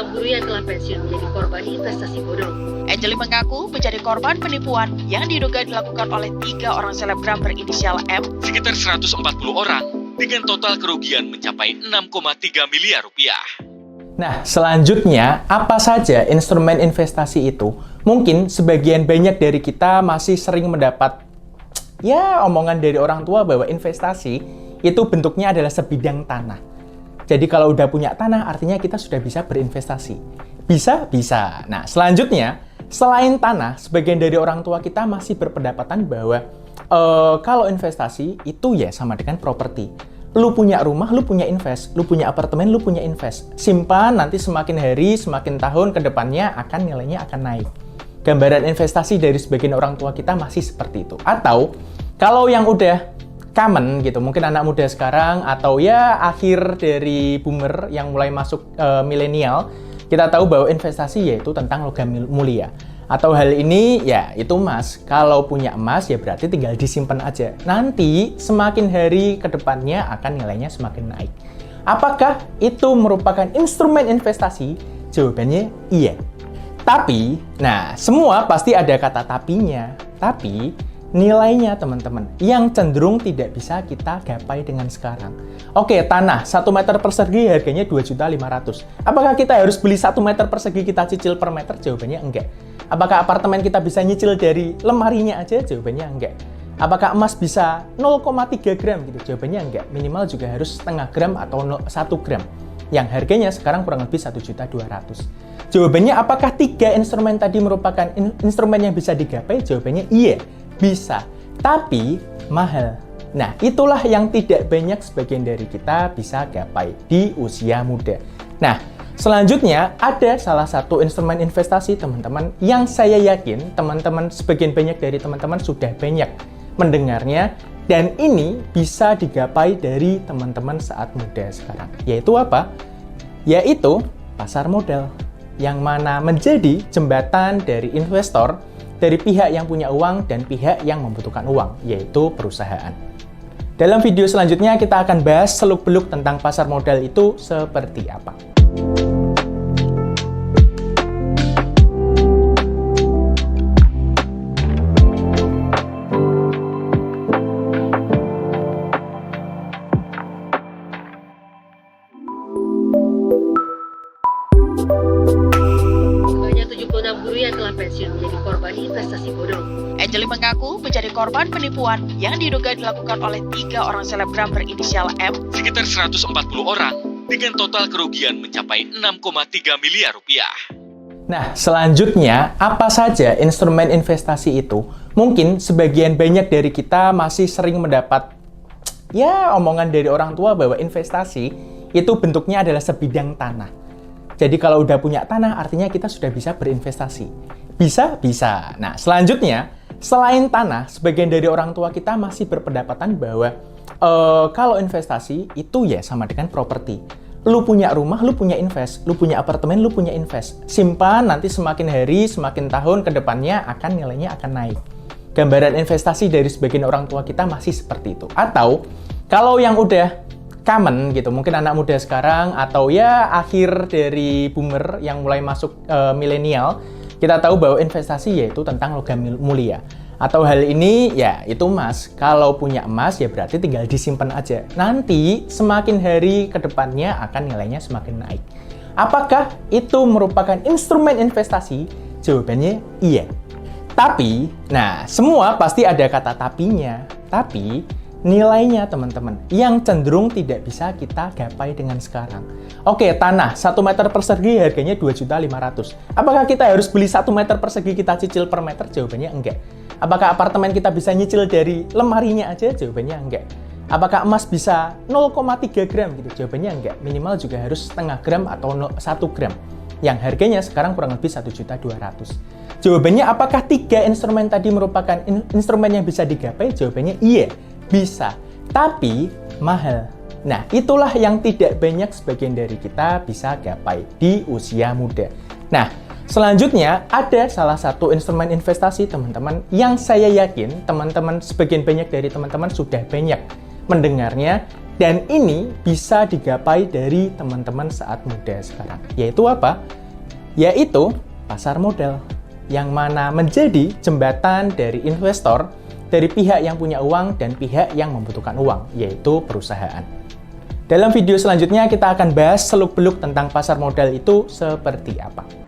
seorang guru yang telah pensiun menjadi korban investasi bodong. Angelin mengaku menjadi korban penipuan yang diduga dilakukan oleh 3 orang selebgram berinisial M, sekitar 140 orang, dengan total kerugian mencapai 6,3 miliar rupiah. Nah, selanjutnya, apa saja instrumen investasi itu? Mungkin sebagian banyak dari kita masih sering mendapat omongan dari orang tua bahwa investasi itu bentuknya adalah sebidang tanah. Jadi kalau udah punya tanah, artinya kita sudah bisa berinvestasi. Bisa? Bisa. Nah, selanjutnya, selain tanah, sebagian dari orang tua kita masih berpendapatan bahwa kalau investasi itu ya sama dengan properti. Lu punya rumah, lu punya invest. Lu punya apartemen, lu punya invest. Simpan, nanti semakin hari, semakin tahun ke depannya akan nilainya akan naik. Gambaran investasi dari sebagian orang tua kita masih seperti itu. Atau, kalau yang udah common gitu, mungkin anak muda sekarang, atau ya akhir dari boomer yang mulai masuk milenial, kita tahu bahwa investasi yaitu tentang logam mulia. Atau hal ini ya itu emas. Kalau punya emas ya berarti tinggal disimpan aja. Nanti semakin hari ke depannya akan nilainya semakin naik. Apakah itu merupakan instrumen investasi? Jawabannya iya. Tapi, nah semua pasti ada kata tapinya. Tapi nilainya teman-teman yang cenderung tidak bisa kita gapai dengan sekarang. Oke, tanah 1 meter persegi harganya 2.500.000. Apakah kita harus beli 1 meter persegi kita cicil per meter? Jawabannya enggak. Apakah apartemen kita bisa nyicil dari lemarinya aja? Jawabannya enggak. Apakah emas bisa 0,3 gram gitu? Jawabannya enggak. Minimal juga harus setengah gram atau 1 gram. Yang harganya sekarang kurang lebih 1.200.000. Jawabannya apakah 3 instrumen tadi merupakan instrumen yang bisa digapai? Jawabannya iya, bisa. Tapi mahal. Nah, itulah yang tidak banyak sebagian dari kita bisa gapai di usia muda. Nah, selanjutnya ada salah satu instrumen investasi teman-teman yang saya yakin teman-teman sebagian banyak dari teman-teman sudah banyak mendengarnya dan ini bisa digapai dari teman-teman saat muda sekarang. Yaitu apa? Yaitu pasar modal yang mana menjadi jembatan dari investor dari pihak yang punya uang dan pihak yang membutuhkan uang, yaitu perusahaan. Dalam video selanjutnya kita akan bahas seluk-beluk tentang pasar modal itu seperti apa. Sebanyak 76 guru yang telah pensiun menjadi korban investasi bodong. Angelin mengaku menjadi korban penipuan yang diduga dilakukan oleh 3 orang selebgram berinisial M, Sekitar 140 orang, dengan total kerugian mencapai 6,3 miliar rupiah. Nah, selanjutnya, apa saja instrumen investasi itu? Mungkin sebagian banyak dari kita masih sering mendapat omongan dari orang tua bahwa investasi itu bentuknya adalah sebidang tanah. Jadi kalau udah punya tanah, artinya kita sudah bisa berinvestasi. Bisa? Bisa. Nah, selanjutnya, selain tanah, sebagian dari orang tua kita masih berpendapatan bahwa kalau investasi itu ya sama dengan properti. Lu punya rumah, lu punya invest. Lu punya apartemen, lu punya invest. Simpan, nanti semakin hari, semakin tahun ke depannya akan nilainya akan naik. Gambaran investasi dari sebagian orang tua kita masih seperti itu. Atau, kalau yang udah common gitu, mungkin anak muda sekarang, atau ya akhir dari boomer yang mulai masuk milenial, kita tahu bahwa investasi yaitu tentang logam mulia. Atau hal ini ya itu emas. Kalau punya emas ya berarti tinggal disimpan aja. Nanti semakin hari ke depannya akan nilainya semakin naik. Apakah itu merupakan instrumen investasi? Jawabannya iya. Tapi, nah semua pasti ada kata tapinya. Tapi nilainya teman-teman yang cenderung tidak bisa kita gapai dengan sekarang. Oke, tanah 1 meter persegi harganya 2.500.000. Apakah kita harus beli 1 meter persegi kita cicil per meter? Jawabannya enggak. Apakah apartemen kita bisa nyicil dari lemarinya aja? Jawabannya enggak. Apakah emas bisa 0,3 gram gitu? Jawabannya enggak. Minimal juga harus setengah gram atau 1 gram. Yang harganya sekarang kurang lebih 1.200.000. Jawabannya apakah 3 instrumen tadi merupakan instrumen yang bisa digapai? Jawabannya iya, bisa. Tapi mahal. Nah, itulah yang tidak banyak sebagian dari kita bisa gapai di usia muda. Nah, selanjutnya ada salah satu instrumen investasi teman-teman yang saya yakin teman-teman sebagian banyak dari teman-teman sudah banyak mendengarnya Dan ini bisa digapai dari teman-teman saat muda sekarang. Yaitu apa? Yaitu pasar modal, yang mana menjadi jembatan dari investor, dari pihak yang punya uang dan pihak yang membutuhkan uang, yaitu perusahaan. Dalam video selanjutnya kita akan bahas seluk-beluk tentang pasar modal itu seperti apa.